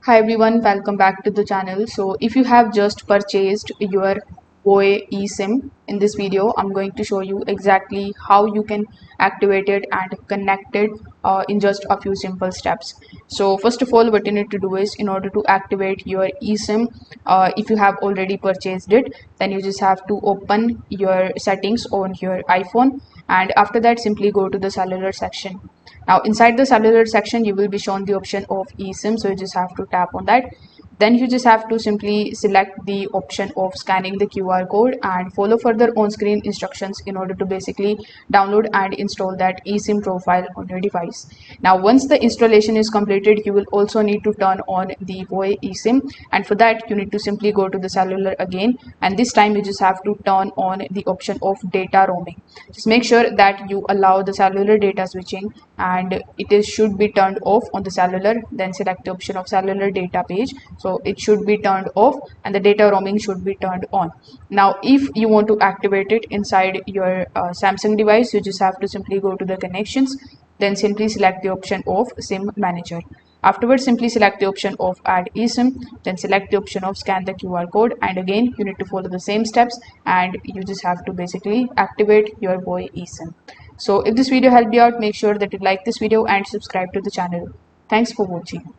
Hi everyone, welcome back to the channel. So if you have just purchased your Voye eSIM, in this video I'm going to show you exactly how you can activate it and connect it in just a few simple steps. So first of all, what you need to do is, in order to activate your eSIM, if you have already purchased it, then you just have to open your settings on your iPhone, and after that simply go to the cellular section. Now inside the cellular section you will be shown the option of eSIM, so you just have to tap on that. Then you just have to simply select the option of scanning the QR code and follow further on-screen instructions in order to basically download and install that eSIM profile on your device. Now once the installation is completed, you will also need to turn on the Voye eSIM, and for that you need to simply go to the cellular again, and this time you just have to turn on the option of data roaming. Just make sure that you allow the cellular data switching and should be turned off on the cellular. Then select the option of cellular data page, so it should be turned off and the data roaming should be turned on. Now if you want to activate it inside your Samsung device, you just have to simply go to the connections, then simply select the option of SIM manager. Afterwards, simply select the option of add eSIM, then select the option of scan the QR code, and again you need to follow the same steps and you just have to basically activate your Voye eSIM. So if this video helped you out, make sure that you like this video and subscribe to the channel. Thanks for watching.